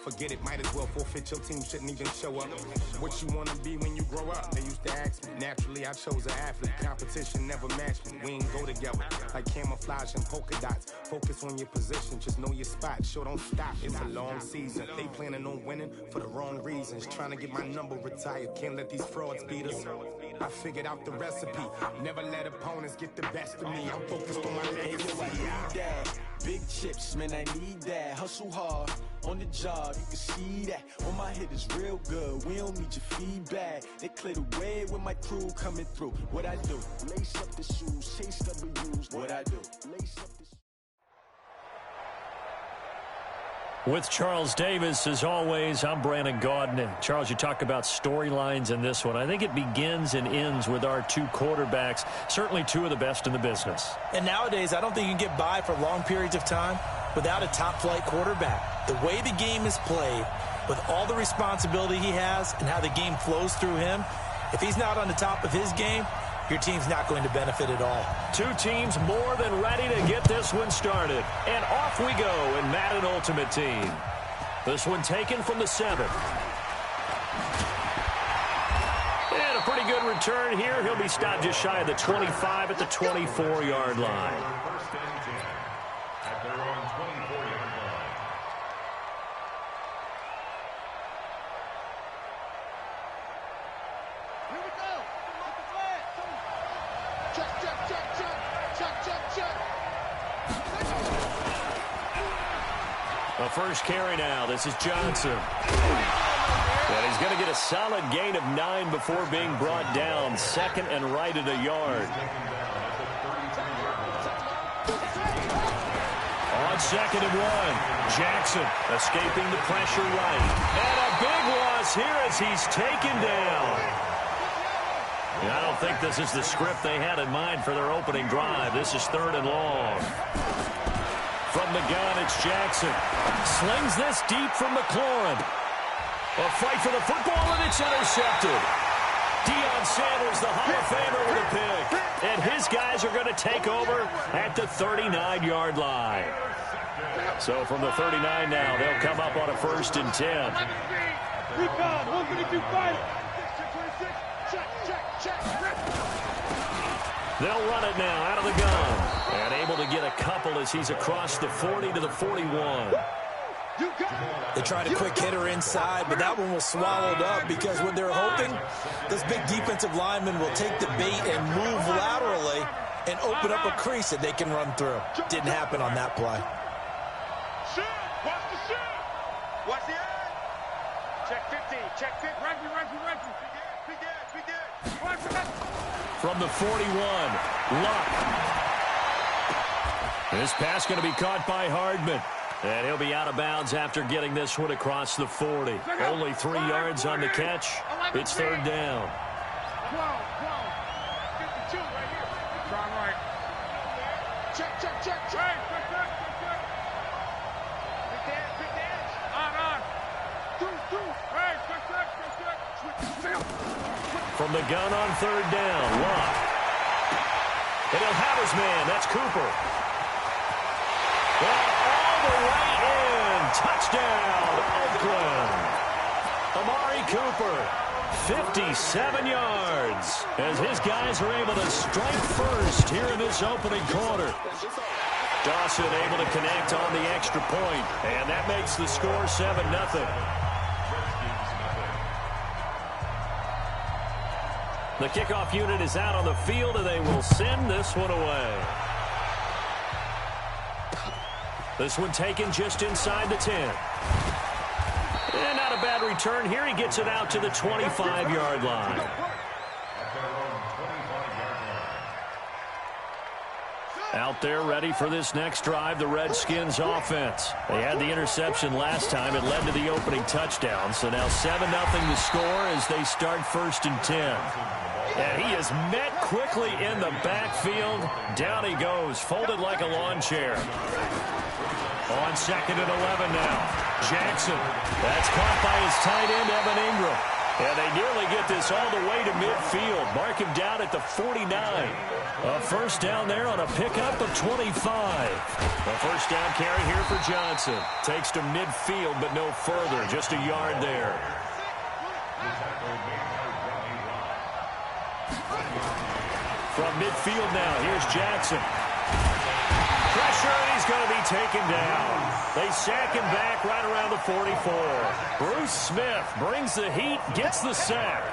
forget it, might as well forfeit. Your team shouldn't even show up. What you wanna be when you grow up? They used to ask me. Naturally, I chose an athlete. Competition never matched me. We ain't go together like camouflage and polka dots. Focus on your position, just know your spot. Sure, don't stop. It's a long season. They planning on winning for the wrong reasons. Trying to get my number retired. Can't let these frauds beat us. I figured out the recipe. Never let opponents get the best of me. I'm focused on my legacy. Big chips, man, I need that. Hustle hard on the job, you can see that. On my hit is real good. We don't need your feedback. They clear the way with my crew coming through. What I do? Lace up the shoes, chase W's. What I do? Lace up the shoes. With Charles Davis, as always, I'm Brandon Gaudin. And Charles, you talk about storylines in this one. I think it begins and ends with our two quarterbacks, certainly two of the best in the business. And nowadays, I don't think you can get by for long periods of time without a top-flight quarterback. The way the game is played, with all the responsibility he has and how the game flows through him, if he's not on the top of his game, your team's not going to benefit at all. Two teams more than ready to get this one started. And off we go in Madden Ultimate Team. This one taken from the 7. And a pretty good return here. He'll be stopped just shy of the 25 at the 24-yard line. The first carry now. This is Johnson. And he's going to get a solid gain of 9 before being brought down. Second and right at a yard. On second and 1, Jackson escaping the pressure right. And a big loss here as he's taken down. I don't think this is the script they had in mind for their opening drive. This is 3rd and long. From the gun, it's Jackson. Slings this deep from McLaurin. A fight for the football, and it's intercepted. Deion Sanders, the Hall of Famer, with a pick. And his guys are going to take over at the 39-yard line. So from the 39 now, they'll come up on a 1st and 10. Rebound, 132 fight. They'll run it now out of the gun. And able to get a couple as he's across the 40 to the 41. They tried a quick hitter inside, but that one was swallowed up because what they're hoping, this big defensive lineman will take the bait and move laterally and open up a crease that they can run through. Didn't happen on that play. Watch the shoot. Watch the end. Check 50. Check 50. Right. From the 41, Luck. This pass going to be caught by Hardman. And he'll be out of bounds after getting this one across the 40. Only 3 yards on the catch. It's 3rd down. 12. 52 right here. Try right. Check. Right. Big dance. On. 2. Right. Check. From the gun on 3rd down, Luck. And he'll have his man. That's Cooper. All the way in. Touchdown, Oakland. Amari Cooper, 57 yards, as his guys are able to strike first here in this opening quarter. Dawson able to connect on the extra point, and that makes the score 7-0. The kickoff unit is out on the field, and they will send this one away. This one taken just inside the 10. And not a bad return here. He gets it out to the 25-yard line. Out there ready for this next drive, the Redskins offense. They had the interception last time. It led to the opening touchdown. So now 7-0 the score as they start 1st and 10. And he is met quickly in the backfield. Down he goes, folded like a lawn chair. On 2nd and 11 now. Jackson. That's caught by his tight end, Evan Ingram. And they nearly get this all the way to midfield. Mark him down at the 49. A first down there on a pickup of 25. A first down carry here for Johnson. Takes to midfield, but no further. Just a yard there. From midfield now, here's Jackson. Pressure, and he's going to be taken down. They sack him back right around the 44. Bruce Smith brings the heat, gets the sack.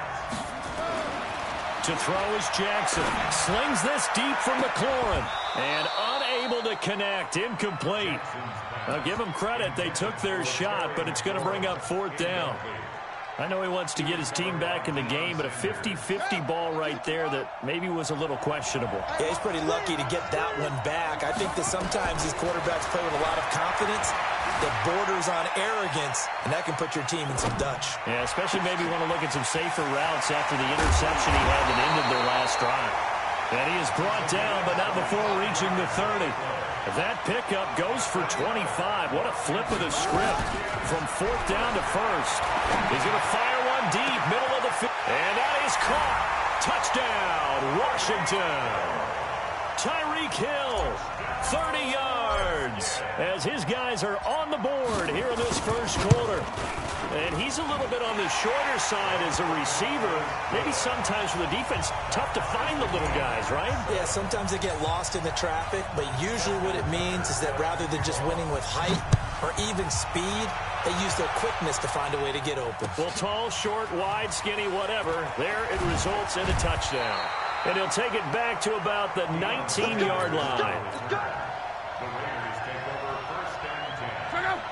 To throw is Jackson. Slings this deep from McLaurin. And unable to connect. Incomplete. Now give them credit. They took their shot, but it's going to bring up fourth down. I know he wants to get his team back in the game, but a 50-50 ball right there that maybe was a little questionable. Yeah, he's pretty lucky to get that one back. I think that sometimes these quarterbacks play with a lot of confidence that borders on arrogance, and that can put your team in some Dutch. Yeah, especially maybe want to look at some safer routes after the interception he had that ended their last drive. And he is brought down, but not before reaching the 30. That pickup goes for 25. What a flip of the script from fourth down to first. He's going to fire one deep, middle of the field. And that is caught. Touchdown, Washington. Tyreek Hill, 30 yards, as his guys are on the board here in this first quarter. And he's a little bit on the shorter side as a receiver. Maybe sometimes for the defense, tough to find the little guys, right? Yeah, sometimes they get lost in the traffic, but usually what it means is that rather than just winning with height or even speed, they use their quickness to find a way to get open. Well, tall, short, wide, skinny, whatever, there it results in a touchdown. And he'll take it back to about the 19-yard line.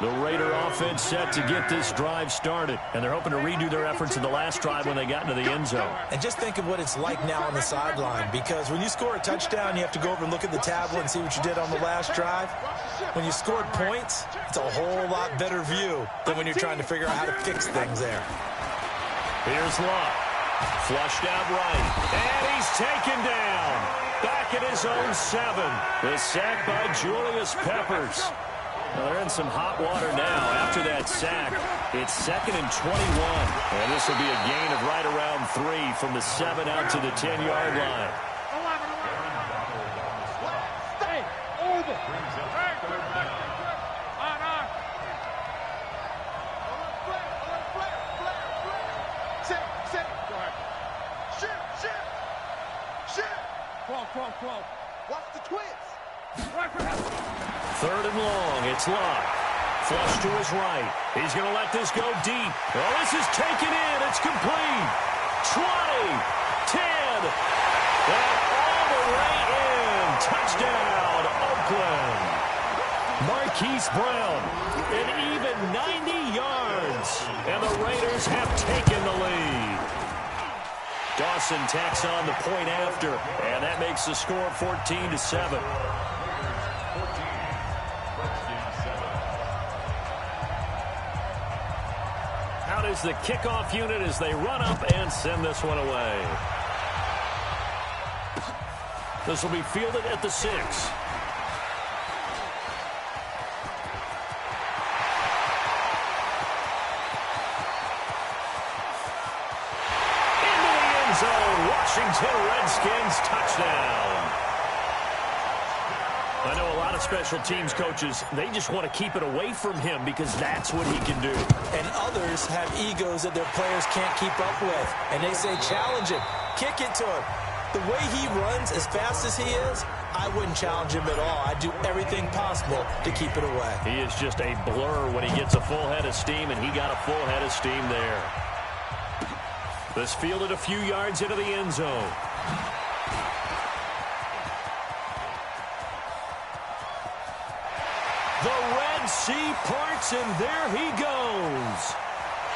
The Raider offense set to get this drive started. And they're hoping to redo their efforts in the last drive when they got into the end zone. And just think of what it's like now on the sideline. Because when you score a touchdown, you have to go over and look at the tablet and see what you did on the last drive. When you scored points, it's a whole lot better view than when you're trying to figure out how to fix things there. Here's Luck. Flushed out right. And he's taken down. Back at his own 7. The sack by Julius Peppers. Well, they're in some hot water now after that sack. It's 2nd and 21. And this will be a gain of right around 3 from the 7 out to the 10-yard line. Stay over. Crawl. Watch the twins. 3rd and long. It's Luck. Flush to his right. He's going to let this go deep. Oh, this is taken in. It's complete. 20. 10. And all the way in. Touchdown, Oakland. Marquise Brown. An even 90 yards. And the Raiders have taken the lead. Dawson tacks on the point after, and that makes the score 14-7. Out is the kickoff unit as they run up and send this one away. This will be fielded at the 6. Washington Redskins touchdown. I know a lot of special teams coaches, they just want to keep it away from him because that's what he can do. And others have egos that their players can't keep up with. And they say, challenge him, kick it to him. The way he runs as fast as he is, I wouldn't challenge him at all. I'd do everything possible to keep it away. He is just a blur when he gets a full head of steam, and he got a full head of steam there. This fielded a few yards into the end zone. The Red Sea parts, and there he goes.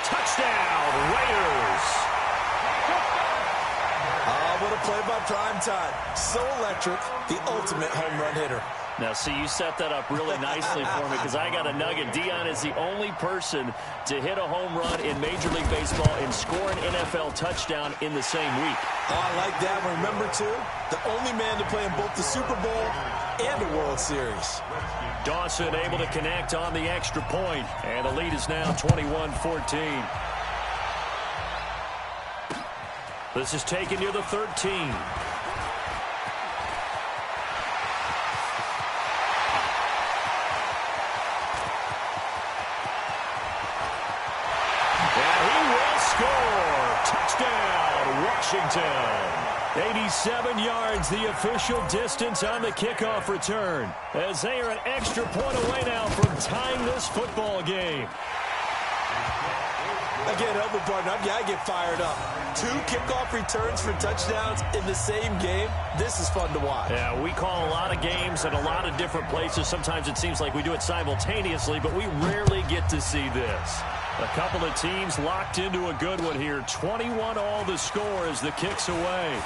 Touchdown, Raiders. Oh, what a play by Primetime. So electric, the ultimate home run hitter. Now, see, you set that up really nicely for me because I got a nugget. Deion is the only person to hit a home run in Major League Baseball and score an NFL touchdown in the same week. Oh, I like that one. Remember, too, the only man to play in both the Super Bowl and the World Series. Dawson able to connect on the extra point, and the lead is now 21-14. This is taken near the 13. Touchdown, Washington. 87 yards, the official distance on the kickoff return, as they are an extra point away now from tying this football game. I can't help it, partner. I get fired up. 2 kickoff returns for touchdowns in the same game. This is fun to watch. Yeah, we call a lot of games at a lot of different places. Sometimes it seems like we do it simultaneously, but we rarely get to see this. A couple of teams locked into a good one here. 21 all the score as the kick's away.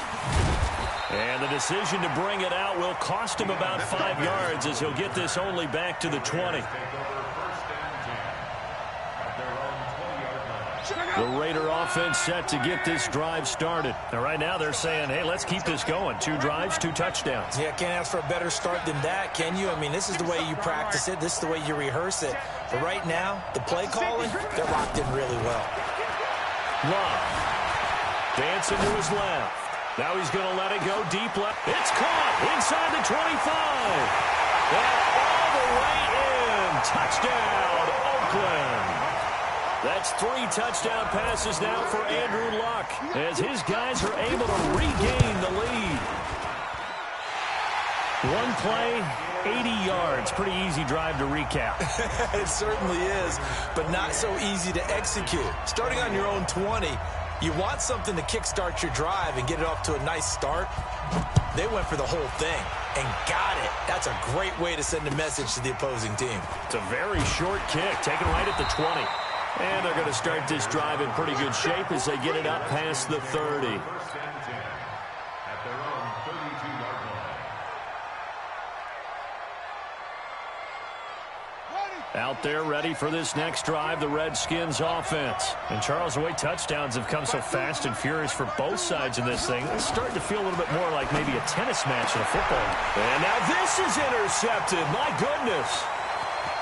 And the decision to bring it out will cost him about 5 yards as he'll get this only back to the 20. The Raider offense set to get this drive started. Now, right now they're saying, hey, let's keep this going. 2 drives, 2 touchdowns. Yeah, can't ask for a better start than that, can you? I mean, this is the way you practice it. This is the way you rehearse it. But right now, the play calling, they're locked in really well. Love. Dancing to his left. Now he's going to let it go deep left. It's caught inside the 25. And all the way in. Touchdown, Oakland. That's 3 touchdown passes now for Andrew Luck as his guys are able to regain the lead. 1 play, 80 yards. Pretty easy drive to recap. It certainly is, but not so easy to execute. Starting on your own 20, you want something to kickstart your drive and get it off to a nice start. They went for the whole thing and got it. That's a great way to send a message to the opposing team. It's a very short kick, taken right at the 20. And they're going to start this drive in pretty good shape as they get it up past the 30. Out there ready for this next drive, the Redskins offense. And Charles, the way touchdowns have come so fast and furious for both sides in this thing, it's starting to feel a little bit more like maybe a tennis match in a football. And now this is intercepted. My goodness.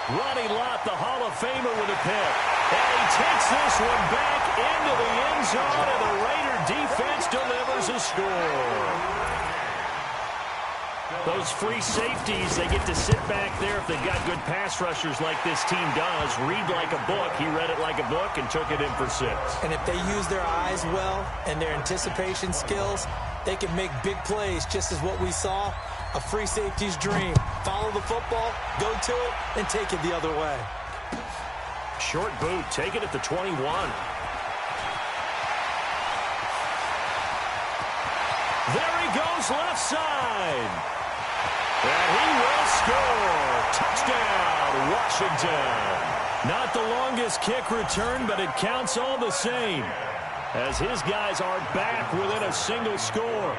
Ronnie Lott, the Hall of Famer, with a pick. And he takes this one back into the end zone, and the Raider defense delivers a score. Those free safeties, they get to sit back there if they've got good pass rushers like this team does. Read like a book. He read it like a book and took it in for 6. And if they use their eyes well and their anticipation skills, they can make big plays, just as what we saw. A free safety's dream. Follow the football, go to it, and take it the other way. Short boot, take it at the 21. There he goes, left side. And he will score. Touchdown, Washington. Not the longest kick return, but it counts all the same, as his guys are back within a single score.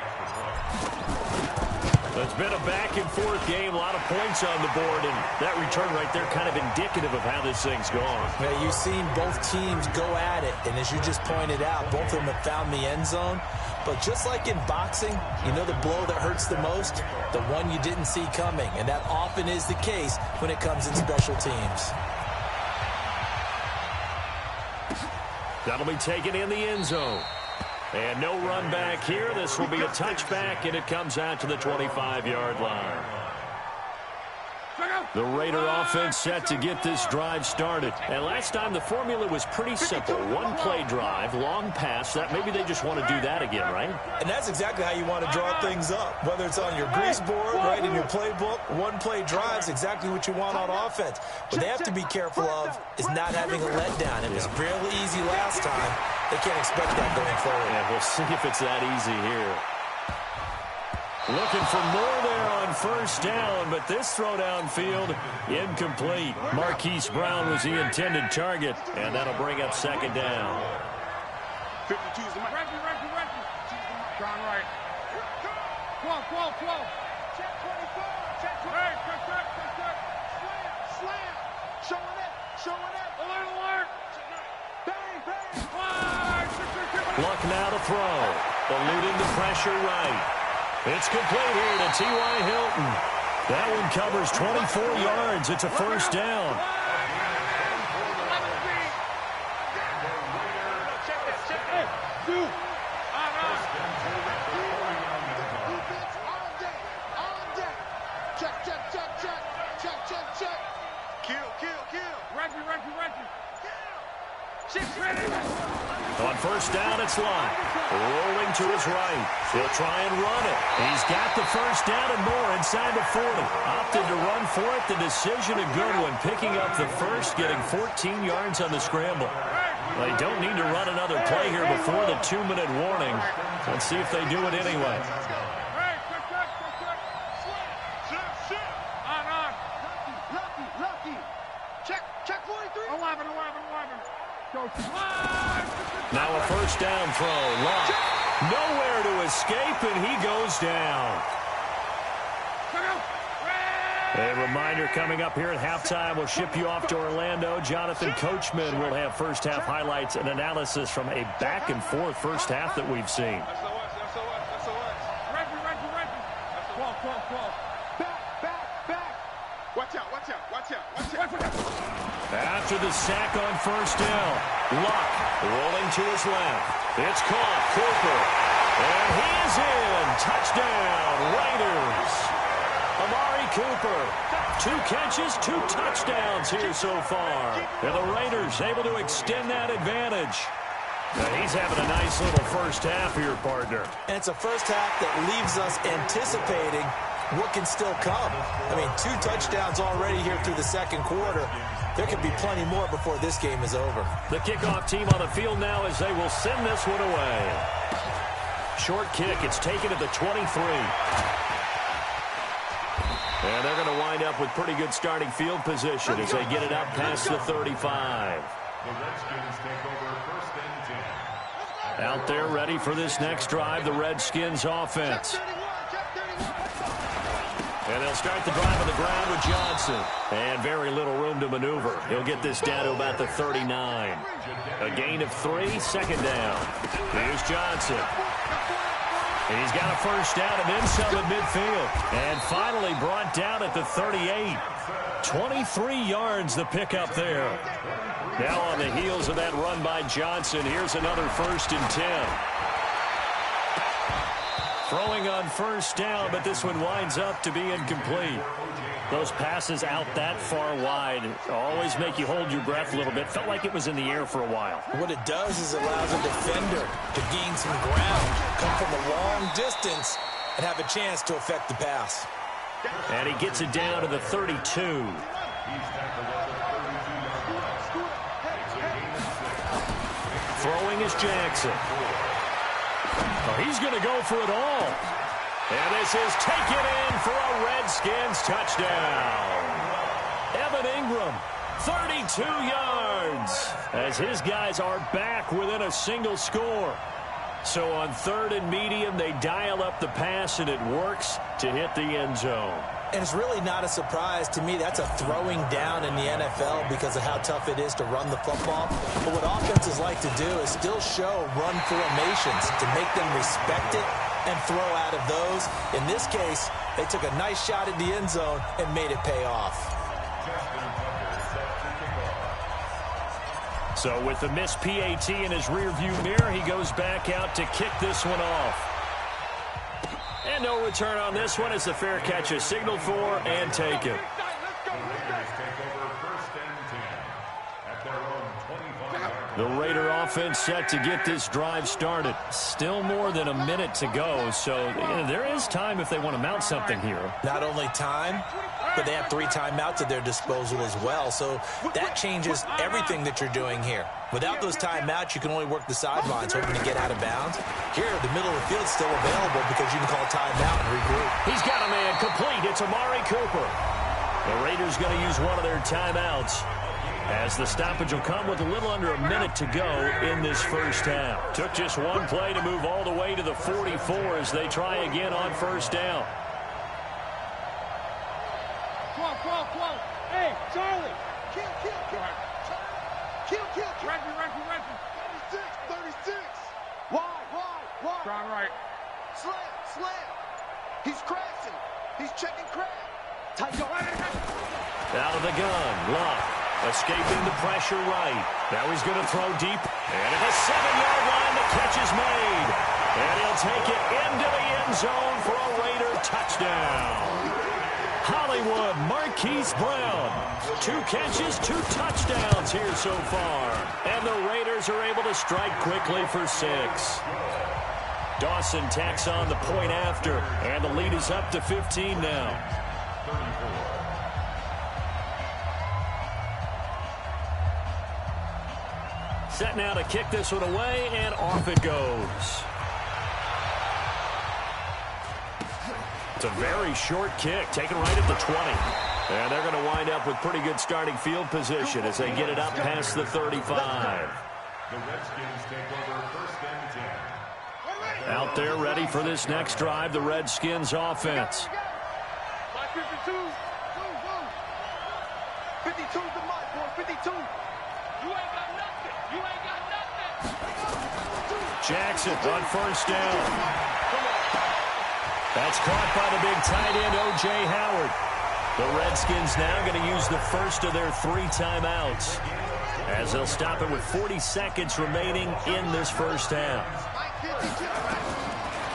It's been a back-and-forth game, a lot of points on the board, and that return right there kind of indicative of how this thing's gone. Yeah, you've seen both teams go at it, and as you just pointed out, both of them have found the end zone. But just like in boxing, you know the blow that hurts the most? The one you didn't see coming, and that often is the case when it comes in special teams. That'll be taken in the end zone. And no run back here. This will be a touchback, and it comes out to the 25-yard line. The Raider offense set to get this drive started. And last time the formula was pretty simple. 1-play drive, long pass. That maybe they just want to do that again, right? And that's exactly how you want to draw things up. Whether it's on your grease board, right, in your playbook, 1-play drive is exactly what you want on offense. What they have to be careful of is not having a letdown. It was really easy last time. They can't expect that going forward. Yeah, we'll see if it's that easy here. Looking for more there on first down, but this throw downfield incomplete. Marquise Brown was the intended target, and that'll bring up second down. 52 is the mic. John Wright. 12. Check 24. Check 24. Hey, check. Slam. Showing it. Alert. Bang. Luck now to throw. Eluding the pressure right. It's complete here to T.Y. Hilton. That one covers 24 yards. It's a first down. On first down, it's Lott. Rolling to his right. He'll try and run it. He's got the first down and more inside the 40. Opted to run for it. The decision a good one. Picking up the first, getting 14 yards on the scramble. They don't need to run another play here before the 2-minute warning. Let's see if they do it anyway. Check 43. 11. Now a first down throw. Lott nowhere to escape, and he goes down. A reminder coming up here at halftime. We'll ship you off to Orlando. Jonathan Coachman will have first-half highlights and analysis from a back-and-forth first half that we've seen. Watch out. After the sack on first down, Luck rolling to his left. It's caught. Cooper. And he is in. Touchdown, Raiders. Amari Cooper. 2 catches, 2 touchdowns here so far. And the Raiders able to extend that advantage. Now he's having a nice little first half here, partner. And it's a first half that leaves us anticipating what can still come. I mean, 2 touchdowns already here through the second quarter. There could be plenty more before this game is over. The kickoff team on the field now as they will send this one away. Short kick. It's taken at the 23. And they're going to wind up with pretty good starting field position as they get it up past the 35. The Redskins take over first and 10. Out there ready for this next drive, the Redskins offense. And they'll start the drive on the ground with Johnson. And very little room to maneuver. He'll get this down to about the 39. A gain of 3, second down. Here's Johnson. He's got a first down and then some at midfield. And finally brought down at the 38. 23 yards the pickup there. Now on the heels of that run by Johnson, here's another first and 10. Throwing on first down, but this one winds up to be incomplete. Those passes out that far wide always make you hold your breath a little bit. Felt like it was in the air for a while. What it does is allows a defender to gain some ground, come from a long distance, and have a chance to affect the pass. And he gets it down to the 32. Throwing is Jackson. Oh, he's going to go for it all. And this is taken in for a Redskins touchdown. Evan Ingram, 32 yards, as his guys are back within a single score. So on 3rd and medium, they dial up the pass, and it works to hit the end zone. And it's really not a surprise to me. That's a throwing down in the NFL because of how tough it is to run the football. But what offenses like to do is still show run formations to make them respect it and throw out of those. In this case, they took a nice shot at the end zone and made it pay off. So with the missed PAT in his rearview mirror, he goes back out to kick this one off. And no return on this one as the fair catch is signaled for and taken. The Raider offense set to get this drive started. Still more than a minute to go, so there is time if they want to mount something here. Not only time, but they have 3 timeouts at their disposal as well, so that changes everything that you're doing here. Without those timeouts, you can only work the sidelines hoping to get out of bounds. Here, the middle of the field is still available because you can call timeout and regroup. He's got a man complete. It's Amari Cooper. The Raiders going to use one of their timeouts, as the stoppage will come with a little under a minute to go in this first half. Took just one play to move all the way to the 44 as they try again on first down. 12. Hey, Charlie. Kill. Reggie. 36. Wide. Trying right. Slam. He's crashing. He's checking crash. Out of the gun, Lott. Escaping the pressure right. Now he's going to throw deep. And at the 7-yard line, the catch is made. And he'll take it into the end zone for a Raider touchdown. Hollywood Marquise Brown. 2 catches, 2 touchdowns here so far. And the Raiders Raiders are able to strike quickly for 6. Dawson tacks on the point after, and the lead is up to 15 now. Set now to kick this one away, and off it goes. It's a very short kick, taken right at the 20. And they're going to wind up with pretty good starting field position as they get it up past the 35. The Redskins take over first and 10. Out there ready for this next drive, the Redskins offense. 52. 52's the mark, boy. 52. You ain't got nothing. You ain't got nothing. Jackson on first down. That's caught by the big tight end, O.J. Howard. The Redskins now going to use the first of their 3 timeouts as they'll stop it with 40 seconds remaining in this first half.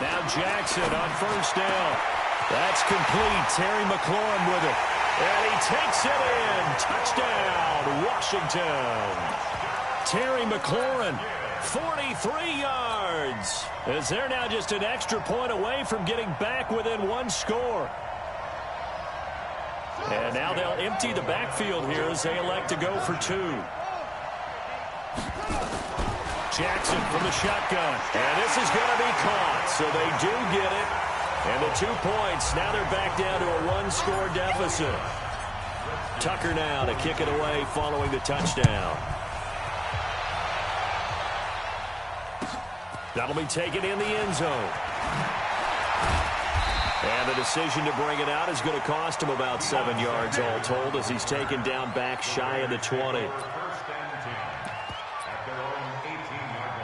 Now Jackson on first down. That's complete. Terry McLaurin with it. And he takes it in. Touchdown, Washington. Terry McLaurin, 43 yards. As they're now just an extra point away from getting back within 1 score. And now they'll empty the backfield here as they elect to go for 2. Jackson from the shotgun. And this is going to be caught. So they do get it. And the 2 points. Now they're back down to a 1-score deficit. Tucker now to kick it away following the touchdown. That'll be taken in the end zone. And the decision to bring it out is going to cost him about 7 yards all told as he's taken down back shy of the 20. First and 10 at their own 18-yard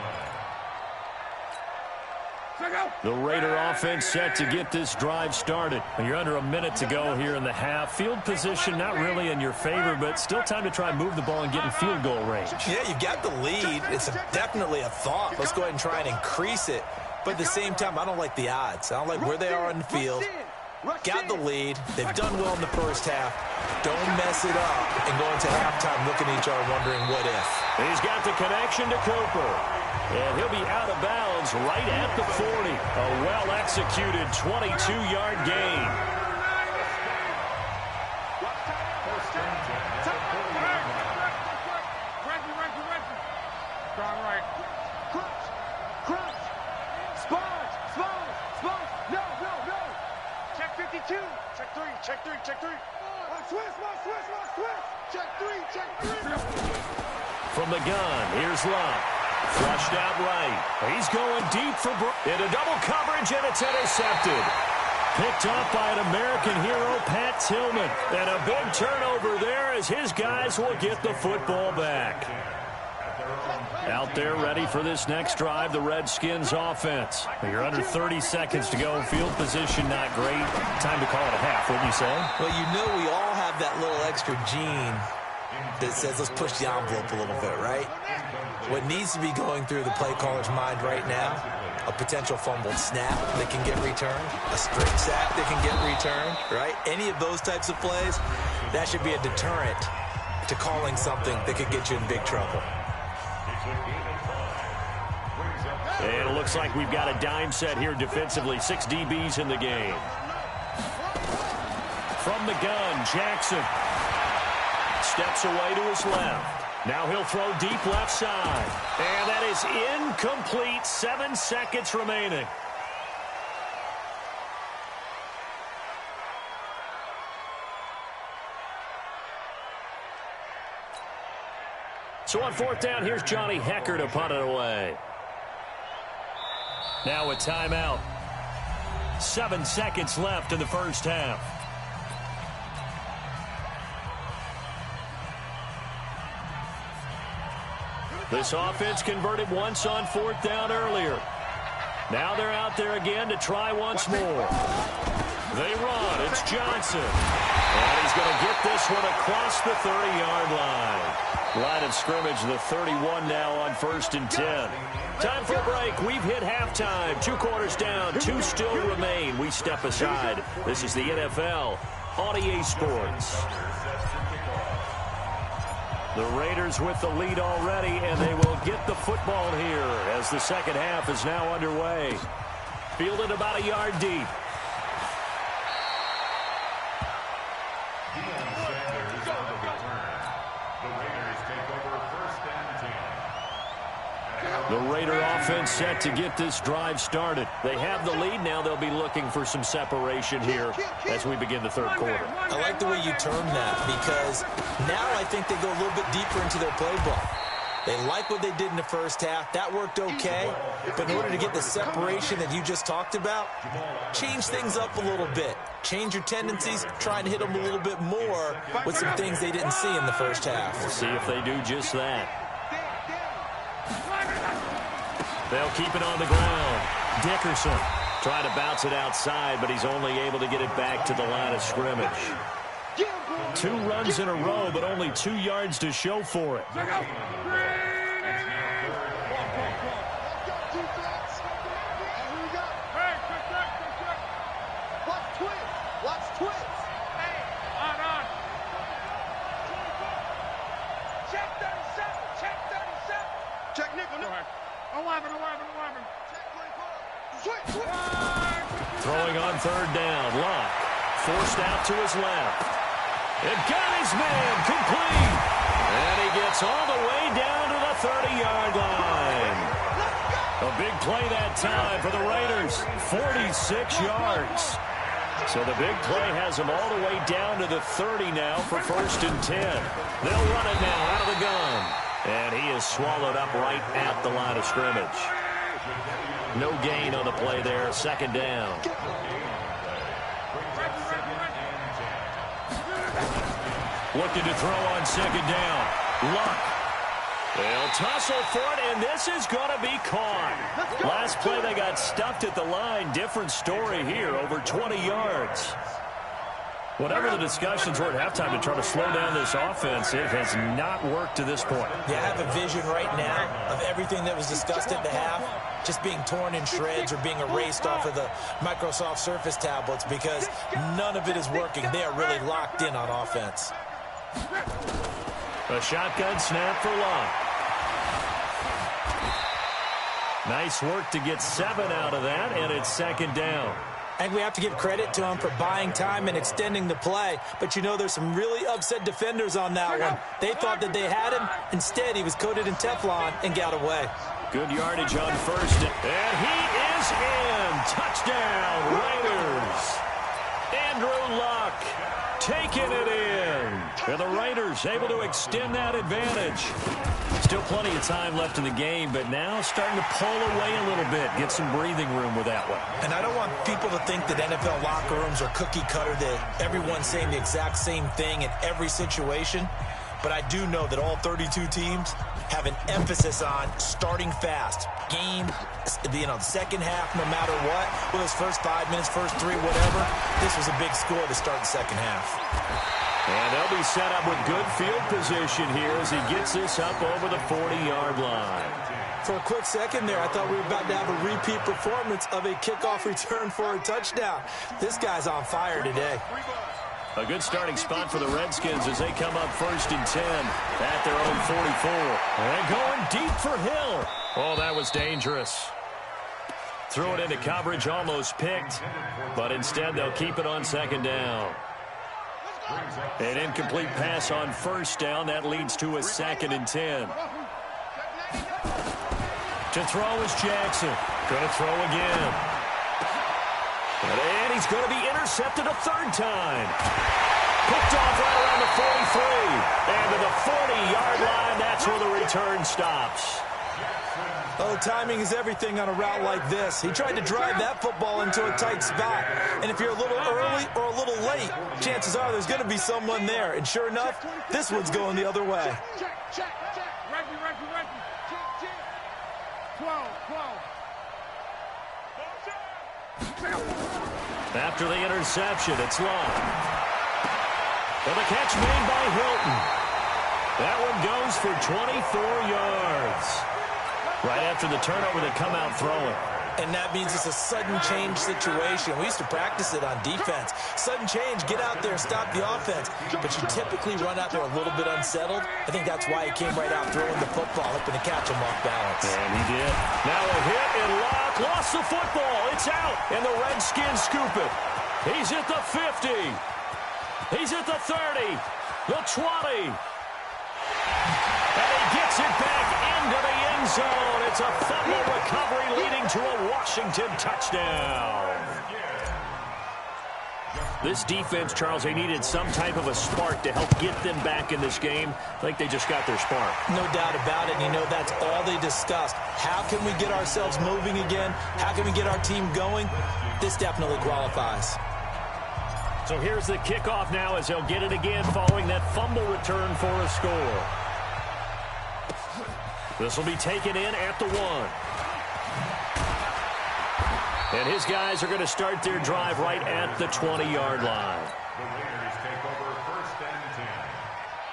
line. The Raider offense set to get this drive started. You're under a minute to go here in the half. Field position not really in your favor, but still time to try and move the ball and get in field goal range. Yeah, you've got the lead. It's definitely a thought. Let's go ahead and try and increase it. But at the same time, I don't like the odds. I don't like where they are on the field. Got the lead. They've done well in the first half. Don't mess it up and go into halftime looking at each other wondering what if. He's got the connection to Cooper. And he'll be out of bounds right at the 40. A well-executed 22-yard gain. Check 3. Switch. Check 3. From the gun, here's Love. Flushed out right. He's going deep for into double coverage, and it's intercepted. Picked off by an American hero, Pat Tillman. And a big turnover there as his guys will get the football back. Out there ready for this next drive, the Redskins offense. You're under 30 seconds to go. Field position not great. Time to call it a half, wouldn't you say? Well, you know we all have that little extra gene that says let's push the envelope a little bit, right? What needs to be going through the play caller's mind right now, a potential fumbled snap that can get returned, a straight sack that can get returned, right? Any of those types of plays, that should be a deterrent to calling something that could get you in big trouble. And it looks like we've got a dime set here defensively. 6 DBs in the game. From the gun, Jackson steps away to his left. Now he'll throw deep left side. And that is incomplete. 7 seconds remaining. So on 4th down, here's Johnny Hekker to punt it away. Now a timeout. 7 seconds left in the first half. This offense converted once on 4th down earlier. Now they're out there again to try once more. They run. It's Johnson. And he's going to get this one across the 30-yard line. Line of scrimmage, the 31 now on 1st and 10. Time for a break. We've hit halftime. 2 quarters down. 2 still remain. We step aside. This is the NFL on EA Sports. The Raiders with the lead already, and they will get the football here as the second half is now underway. Fielded about a yard deep. The Raider offense set to get this drive started. They have the lead now. They'll be looking for some separation here as we begin the third quarter. I like the way you term that because now I think they go a little bit deeper into their playbook. They like what they did in the first half. That worked okay. But in order to get the separation that you just talked about, change things up a little bit. Change your tendencies. Try and hit them a little bit more with some things they didn't see in the first half. We'll see if they do just that. They'll keep it on the ground. Dickerson trying to bounce it outside, but he's only able to get it back to the line of scrimmage. 2 runs in a row, but only 2 yards to show for it. Throwing on third down. Luck forced out to his left. It got his man complete. And he gets all the way down to the 30-yard line. A big play that time for the Raiders. 46 yards. So the big play has him all the way down to the 30 now for 1st and 10. They'll run it now out of the gun. And he is swallowed up right at the line of scrimmage. No gain on the play there. 2nd down. Looking to throw on 2nd down. Luck. They'll tussle for it, and this is going to be caught. Last play, they got stuffed at the line. Different story here, over 20 yards. Whatever the discussions were at halftime to try to slow down this offense, it has not worked to this point. Yeah, I have a vision right now of everything that was discussed at the half just being torn in shreds or being erased off of the Microsoft Surface tablets because none of it is working. They are really locked in on offense. A shotgun snap for Luck. Nice work to get 7 out of that, and it's 2nd down. I think we have to give credit to him for buying time and extending the play. But, you know, there's some really upset defenders on that one. They thought that they had him. Instead, he was coated in Teflon and got away. Good yardage on 1st. And he is in. Touchdown, Raiders. Andrew Luck taking it in. And the Raiders able to extend that advantage. Still plenty of time left in the game, but now starting to pull away a little bit, get some breathing room with that one. And I don't want people to think that NFL locker rooms are cookie cutter, that everyone's saying the exact same thing in every situation. But I do know that all 32 teams have an emphasis on starting fast. Game, you know, the second half, no matter what, whether it's first 5 minutes, first 3, whatever, this was a big score to start the second half. And they'll be set up with good field position here as he gets this up over the 40-yard line. For a quick second there, I thought we were about to have a repeat performance of a kickoff return for a touchdown. This guy's on fire today. A good starting spot for the Redskins as they come up 1st and 10 at their own 44. And going deep for Hill. Oh, that was dangerous. Threw it into coverage, almost picked. But instead, they'll keep it on 2nd down. An incomplete pass on 1st down. That leads to a 2nd and 10. To throw is Jackson. Going to throw again. And he's going to be intercepted a 3rd time. Picked off right around the 43. And to the 40-yard line, that's where the return stops. Oh, timing is everything on a route like this. He tried to drive that football into a tight spot. And if you're a little early or a little late, chances are there's going to be someone there. And sure enough, this one's going the other way. Check. Reggie. 12. After the interception, it's Long. And the catch made by Hilton. That one goes for 24 yards. Right after the turnover, they come out throwing. And that means it's a sudden change situation. We used to practice it on defense. Sudden change, get out there, stop the offense. But you typically run out there a little bit unsettled. I think that's why he came right out throwing the football, hoping to catch him off balance. And he did. Now a hit, and Locke lost the football. It's out, and the Redskins scoop it. He's at the 50. He's at the 30, the 20. And he gets it back into the end zone. It's a fumble recovery leading to a Washington touchdown. This defense, Charles, they needed some type of a spark to help get them back in this game. I think they just got their spark. No doubt about it. You know, that's all they discussed. How can we get ourselves moving again? How can we get our team going? This definitely qualifies. So here's the kickoff now as they'll get it again following that fumble return for a score. This will be taken in at the 1. And his guys are going to start their drive right at the 20-yard line. The Raiders take over 1st and 10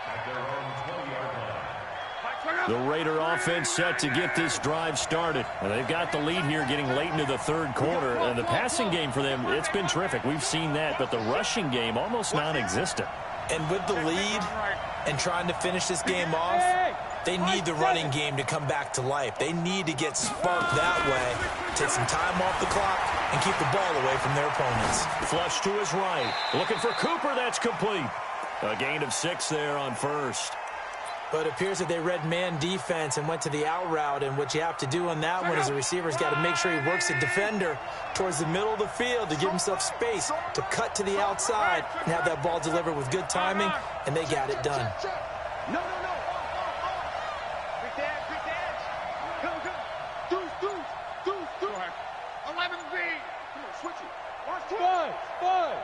at their own 20-yard line. The Raider offense set to get this drive started. And they've got the lead here getting late into the third quarter. And the passing game for them, it's been terrific. We've seen that. But the rushing game, almost non-existent. And with the lead and trying to finish this game off, they need the running game to come back to life. They need to get sparked that way, take some time off the clock, and keep the ball away from their opponents. Flush to his right. Looking for Cooper. That's complete. A gain of 6 there on first. But it appears that they read man defense and went to the out route, and what you have to do on that one is the receiver's got to make sure he works the defender towards the middle of the field to give himself space to cut to the outside and have that ball delivered with good timing, and they got it done. No. Big dance. Come. Deuce. 11B. Come on, switch it. Five.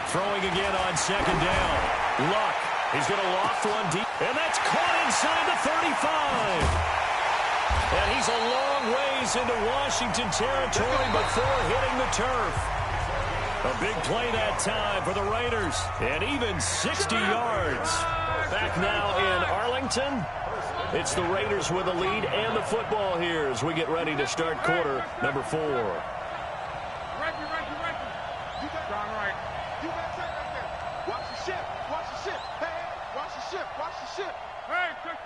Throwing again on second down. Luck. He's going to loft one deep. And that's caught inside the 35. And he's a long ways into Washington territory before hitting the turf. A big play that time for the Raiders. And even 60 yards. Back now in Arlington. It's the Raiders with the lead and the football here as we get ready to start quarter number 4. Right. You got John Wright. You got that right there. Watch the ship. Hey, watch the ship. Hey, check.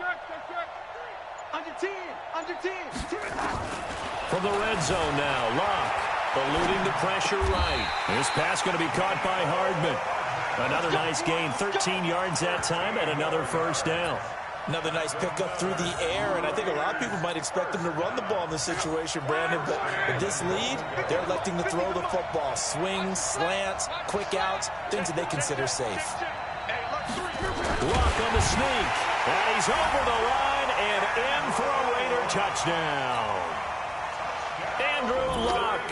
Under 10. From the red zone now, Locke eluding the pressure right. This pass going to be caught by Hardman. Another nice gain, 13 yards that time, and another first down. Another nice pickup through the air, and I think a lot of people might expect them to run the ball in this situation, Brandon, but with this lead, they're electing to throw the football. Swings, slants, quick outs, things that they consider safe. Luck on the sneak, and he's over the line and in for a Raider touchdown. Andrew Luck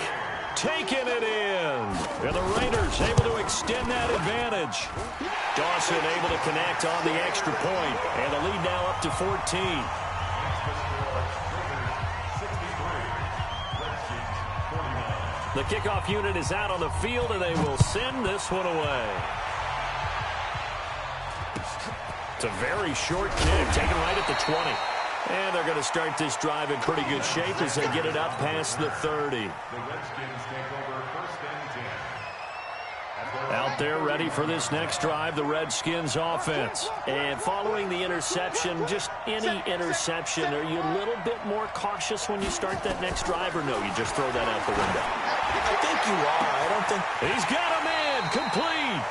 taking it in, and the Raiders able to extend that advantage. Dawson able to connect on the extra point, and the lead now up to 14. The kickoff unit is out on the field, and they will send this one away. It's a very short kick, taken right at the 20. And they're going to start this drive in pretty good shape as they get it up past the 30. The Redskins take over 1st and 10. Out there ready for this next drive, the Redskins offense. And following the interception, just any interception, are you a little bit more cautious when you start that next drive, or no, you just throw that out the window? I think you are. I don't think... He's got a man, complete.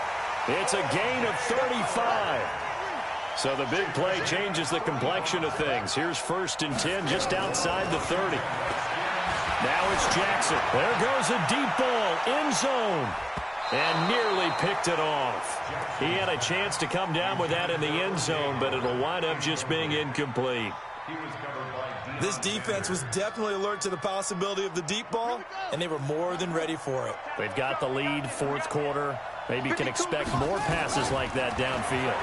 It's a gain of 35. So the big play changes the complexion of things. Here's 1st and 10 just outside the 30. Now it's Jackson. There goes a deep ball, end zone. And nearly picked it off. He had a chance to come down with that in the end zone, but it'll wind up just being incomplete. This defense was definitely alert to the possibility of the deep ball, and they were more than ready for it. They've got the lead, 4th quarter. Maybe can expect more passes like that downfield.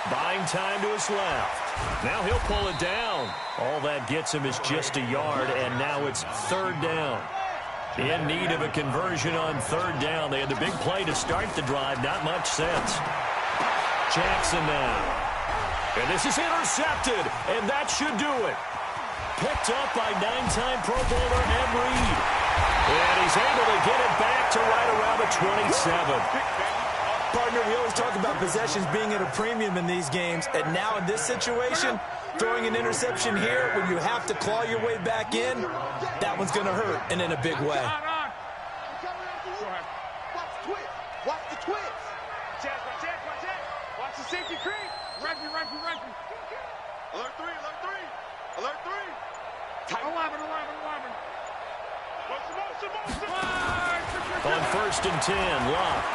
Buying time to his left. Now he'll pull it down. All that gets him is just a yard, and now it's 3rd down. In need of a conversion on 3rd down. They had the big play to start the drive. Not much sense. Jackson now. And this is intercepted, and that should do it. Picked up by 9-time Pro Bowler Ed Reed. And he's able to get it back to right around the 27. Partner, we always talk about possessions being at a premium in these games, and now in this situation, throwing an interception here when you have to claw your way back in, that one's going to hurt, and in a big way. Watch the twist. Watch the twist. Watch the safety creep. Referee. Alert 3. Alert 3. Tight. 11. On 1st and 10, Locke.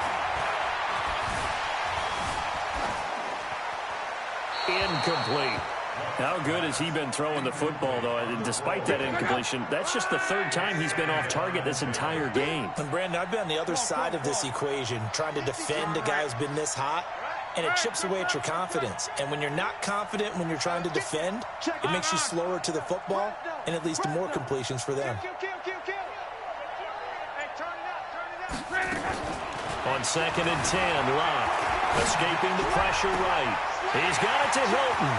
Incomplete. How good has he been throwing the football, though? Despite that incompletion, that's just the 3rd time he's been off target this entire game. And Brandon, I've been on the other side of this equation, trying to defend a guy who's been this hot, and it chips away at your confidence. And when you're not confident when you're trying to defend, it makes you slower to the football, and it leads to more completions for them. On 2nd and 10, Locke escaping the pressure right. He's got it to Hilton.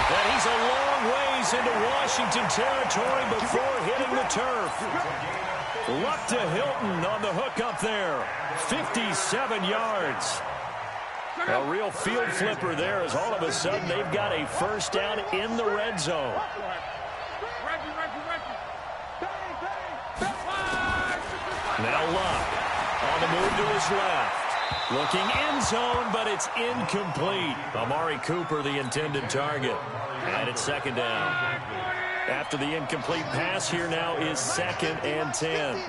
And he's a long ways into Washington territory before hitting the turf. Luck to Hilton on the hook up there. 57 yards. A real field flipper there as all of a sudden they've got a first down in the red zone. Now Luck on the move to his left. Looking end zone, but it's incomplete. Amari Cooper, the intended target. And it's 2nd down. After the incomplete pass, here now is 2nd and 10.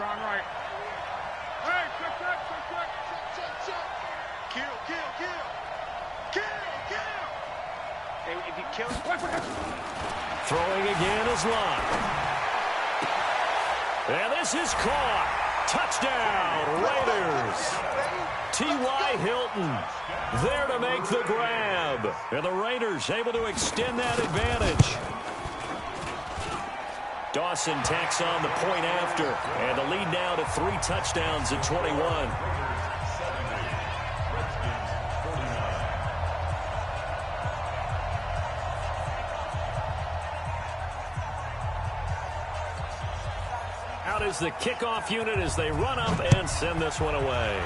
Throwing again is Locke. And this is caught. Touchdown, Raiders. T.Y. Hilton there to make the grab. And the Raiders able to extend that advantage. Dawson tacks on the point after. And the lead now to 3 touchdowns at 21. Out is the kickoff unit as they run up and send this one away.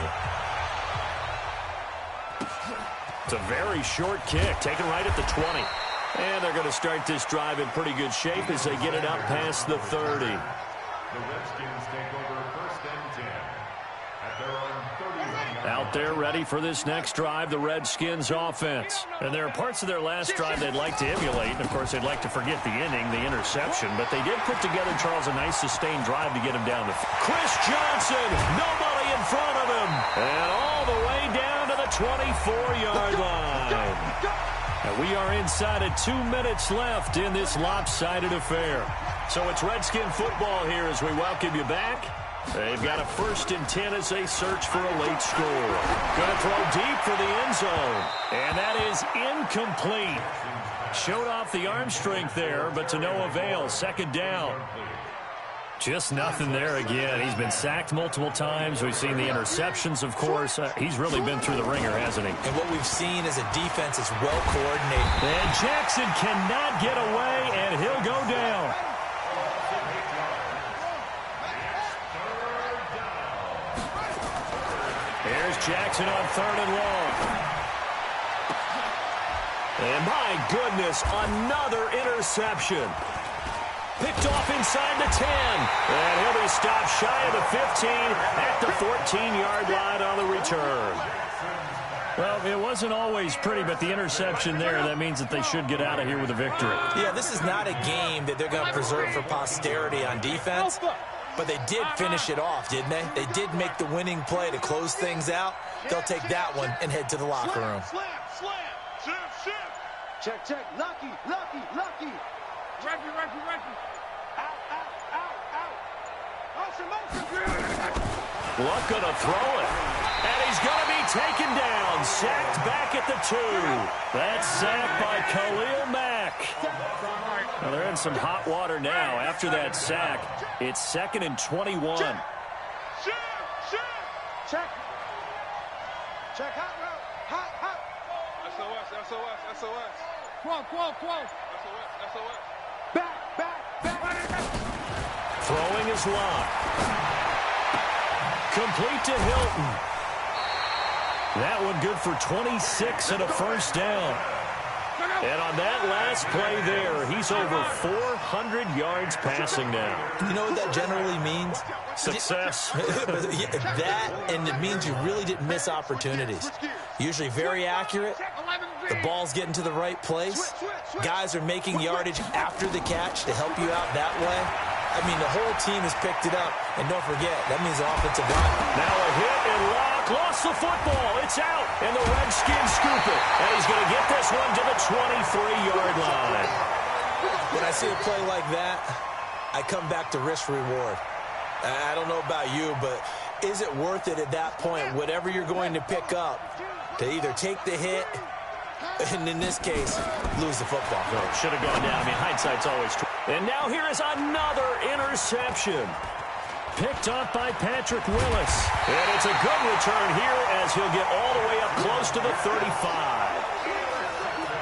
It's a very short kick, taken right at the 20. And they're going to start this drive in pretty good shape as they get it up past the 30. The Redskins take over 1st and 10 at their own 30. Out there ready for this next drive, the Redskins offense. And there are parts of their last drive they'd like to emulate. And, of course, they'd like to forget the inning, the interception. But they did put together, Charles, a nice sustained drive to get him down the field. Chris Johnson, nobody in front of him. And all the way down to the 24-yard line. And we are inside of 2 minutes left in this lopsided affair. So it's Redskin football here as we welcome you back. They've got a 1st and 10 as they search for a late score. Going to throw deep for the end zone. And that is incomplete. Showed off the arm strength there, but to no avail. 2nd down. Just nothing there again. He's been sacked multiple times. We've seen the interceptions, of course. He's really been through the ringer, hasn't he? And what we've seen is a defense that's well coordinated. And Jackson cannot get away, and he'll go down. Here's Jackson on 3rd and long. And my goodness, another interception. Picked off inside the 10. And he'll be stopped shy of the 15 at the 14-yard line on the return. Well, it wasn't always pretty, but the interception there, that means that they should get out of here with a victory. Yeah, this is not a game that they're going to preserve for posterity on defense. But they did finish it off, didn't they? They did make the winning play to close things out. They'll take that one and head to the locker room. Check. Lucky. Referee. Luck going to throw it. And he's going to be taken down. Sacked back at the 2. That's sacked by Khalil Mack. Now they're in some hot water now. After that sack, it's 2nd and 21. Check hot route. SOS. 12. SOS. Back. Throwing is locked. Complete to Hilton. That one good for 26 and a first down. And on that last play there, he's over 400 yards passing now. You know what that generally means? Success. That, and it means you really didn't miss opportunities. Usually very accurate. The ball's getting to the right place. Guys are making yardage after the catch to help you out that way. I mean, the whole team has picked it up. And don't forget, that means the offensive line. Now a hit and Locke lost the football. It's out. And the Redskins scoop it. And he's going to get this one to the 23-yard line. When I see a play like that, I come back to risk reward. I don't know about you, but is it worth it at that point, whatever you're going to pick up, to either take the hit, and in this case, lose the football? No, should have gone down. I mean, hindsight's always true. And now here is another interception. Picked up by Patrick Willis. And it's a good return here as he'll get all the way up close to the 35.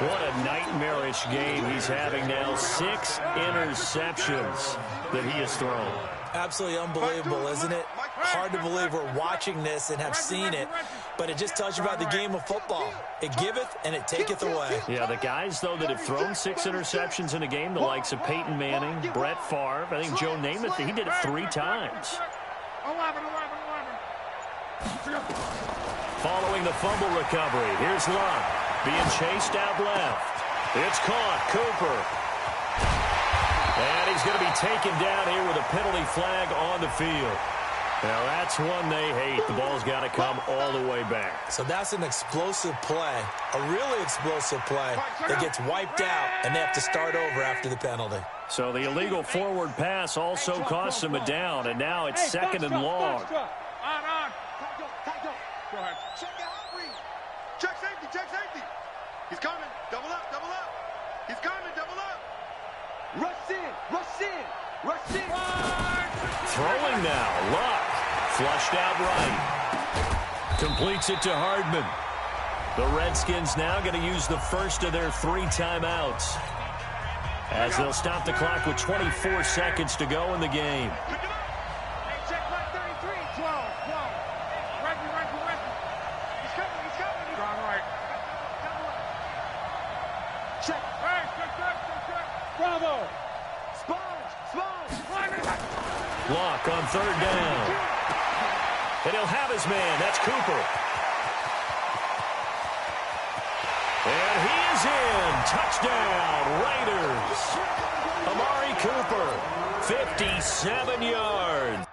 What a nightmarish game he's having now. 6 interceptions that he has thrown. Absolutely unbelievable, isn't it? Hard to believe we're watching this and have seen it, but it just tells you about the game of football. It giveth and it taketh away. Yeah, the guys, though, that have thrown 6 interceptions in a game, the likes of Peyton Manning, Brett Favre, I think Joe Namath, he did it 3 times. 11. Following the fumble recovery, here's Locke being chased out left. It's caught. Cooper. And he's going to be taken down here with a penalty flag on the field. Now, that's one they hate. The ball's got to come all the way back. So that's an explosive play, a really explosive play that gets wiped out, and they have to start over after the penalty. So the illegal forward pass also costs him a down, and now it's second and long. On. Go ahead. Check safety. He's coming. Double up. He's coming. Double up. Rush in. Throwing now. Luck. Flushed out right. Completes it to Hardman. The Redskins now going to use the first of their 3 timeouts, as they'll stop the clock with 24 seconds to go in the game. Check right 33. 12. Reggie. He's coming. Strong right. Check. Hey, check. Bravo. Sponge. Locke on 3rd down. And he'll have his man. That's Cooper. And he is in. Touchdown, Raiders. Amari Cooper, 57 yards.